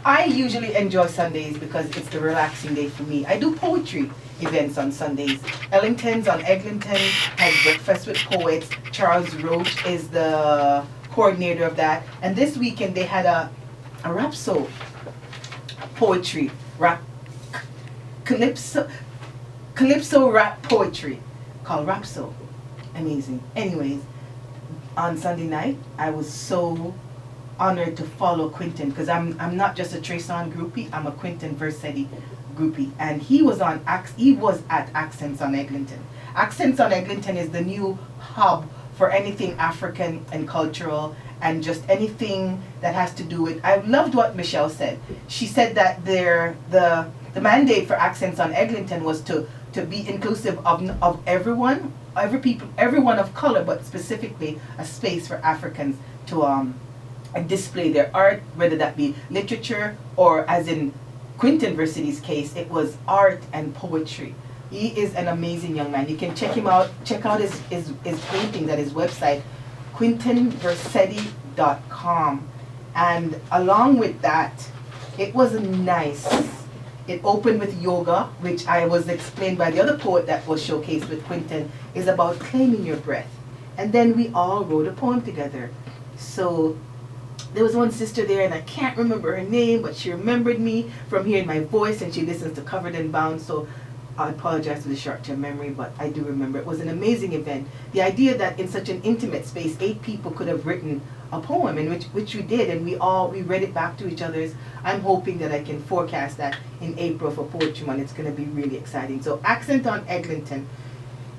I usually enjoy Sundays because it's the relaxing day for me. I do poetry events on Sundays. Ellington's on Eglinton has Breakfast with Poets. Charles Roach is the coordinator of that. And this weekend they had a rhapsode poetry, rap, calypso rap poetry called Rhapsode. Amazing. Anyways, on Sunday night, I was so honored to follow Quinton because I'm not just a Treson groupie, I'm a Quinton Versetti groupie, and he was at Accents on Eglinton. Accents on Eglinton is the new hub for anything African and cultural and just anything that has to do with. I loved what Michelle said. She said that the mandate for Accents on Eglinton was to be inclusive of everyone, everyone of color, but specifically a space for Africans to and display their art, whether that be literature or, as in Quinton Versity's case, it was art and poetry. He is an amazing young man. You can check him out. Check out his paintings at his website, quintonversetti.com. And along with that, it was nice. It opened with yoga, which I was explained by the other poet that was showcased with Quinton, is about claiming your breath. And then we all wrote a poem together. So there was one sister there, and I can't remember her name, but she remembered me from hearing my voice, and she listens to Covered and Bound, so I apologize for the short-term memory, but I do remember. It was an amazing event. The idea that in such an intimate space, 8 people could have written a poem, and which we did, and we read it back to each other's. I'm hoping that I can forecast that in April for Poetry Month. It's going to be really exciting. So Accent on Eglinton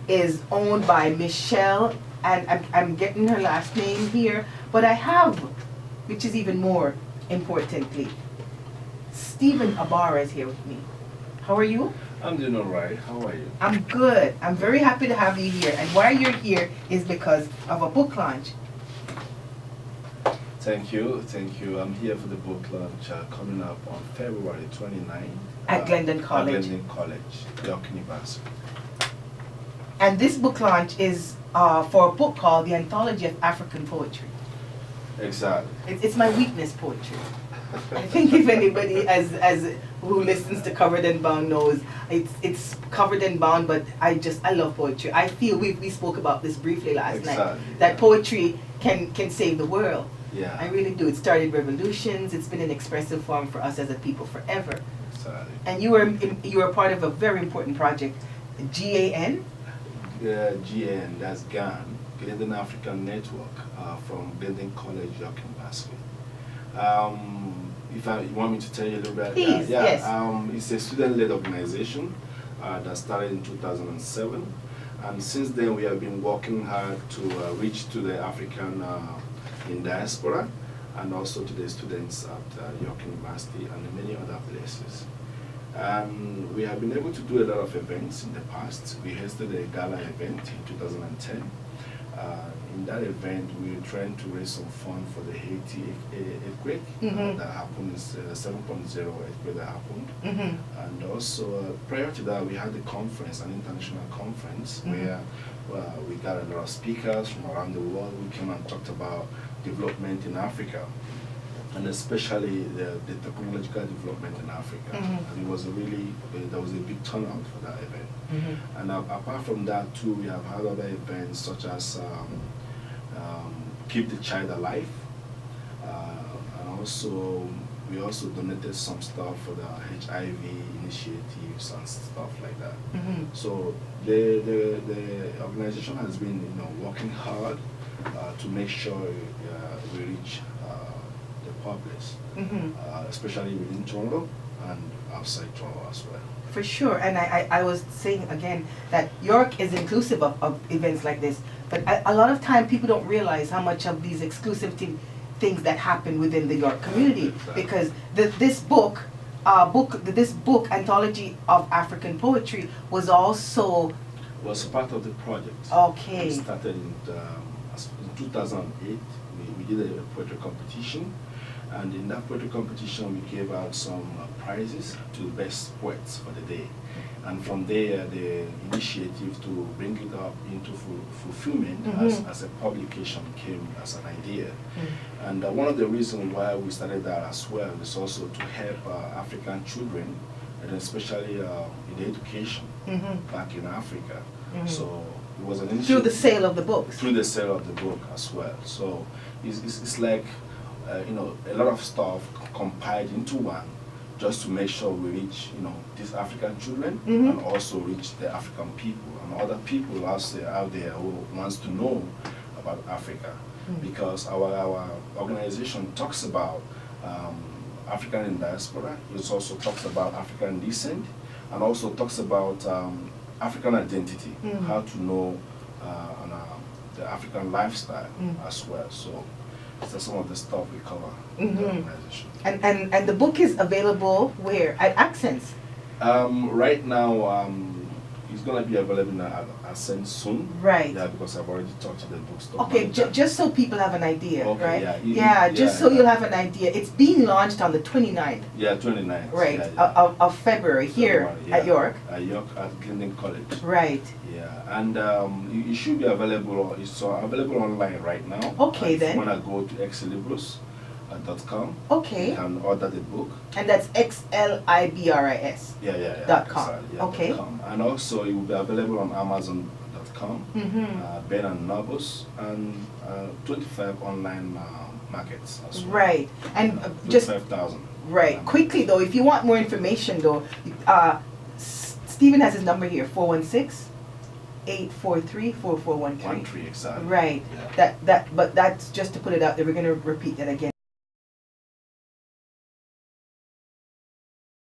is owned by Michelle, and I'm getting her last name here, but I have, which is even more importantly, Stephen Abara is here with me. How are you? I'm doing all right. How are you? I'm good. I'm very happy to have you here. And why you're here is because of a book launch. Thank you. Thank you. I'm here for the book launch coming up on February 29th. At Glendon College. At Glendon College, York University. And this book launch is for a book called The Anthology of African Poetry. Exactly. It's my weakness, poetry. I think if anybody as who listens to Covered and Bound knows, it's Covered and Bound, but I love poetry. I feel we spoke about this briefly last night, that poetry can save the world. Yeah. I really do. It started revolutions. It's been an expressive form for us as a people forever. Exactly. And you were part of a very important project, GAN? GAN, that's GAN, Glendon African Network, from Glendon College, York University. If you want me to tell you a little bit, please, yes. It's a student-led organization that started in 2007, and since then we have been working hard to reach to the African in diaspora, and also to the students at York University and many other places. And we have been able to do a lot of events in the past. We hosted a gala event in 2010. In that event, we were trying to raise some funds for the Haiti earthquake that happened, 7.0 earthquake that happened. And also, prior to that, we had a conference, an international conference, where we got a lot of speakers from around the world who came and talked about development in Africa, and especially the technological development in Africa. And it was there was a big turnout for that event. And apart from that too, we have had other events such as Keep the Child Alive, and also we also donated some stuff for the HIV initiatives and stuff like that. So the organization has been working hard to make sure we reach the public, especially within Toronto and outside Toronto as well. For sure, and I was saying again that York is inclusive of events like this, but a lot of time people don't realize how much of these exclusive things that happen within the York community, because this book, Anthology of African Poetry, was part of the project. Okay. It started in 2008. We did a poetry competition, And in that poetry competition, we gave out some prizes to best poets for the day. And from there, the initiative to bring it up into fulfillment as a publication came as an idea. And one of the reasons why we started that as well is also to help African children, and especially in education back in Africa. So it was an initiative. Through the sale of the books. Through the sale of the book as well. So it's like, you know, a lot of stuff compiled into one, just to make sure we reach, you know, these African children and also reach the African people and other people out there who wants to know about Africa. Because our organization talks about African in diaspora. It also talks about African descent, and also talks about African identity, how to know the African lifestyle as well. So that's some of the stuff we cover in the organization. And the book is available where? At Accents? Right now, it's going to be available at Accents soon. Right. Yeah, because I've already talked to the bookstore. Okay, just so people have an idea, okay, right? Yeah, just so you'll have an idea. It's being launched on the 29th. Yeah, 29th. Right, Yeah. Of February here at York. At York, at Glendon College. Right. Yeah, and it should be available. It's available online right now. Okay, then. If you then. want to go to xlibris.com. Okay. You can order the book. And that's XLIBRIS. Yeah. .com. Exactly, yeah, Okay. .com. And also it will be available on Amazon.com, Ben and Nobles, and 25 online markets as well. Right. And just 25,000. right. Quickly though, if you want more information though, Stephen has his number here, 416-843-4413. 13, exactly. Right. Yeah. But that's just to put it out there. We're going to repeat that again.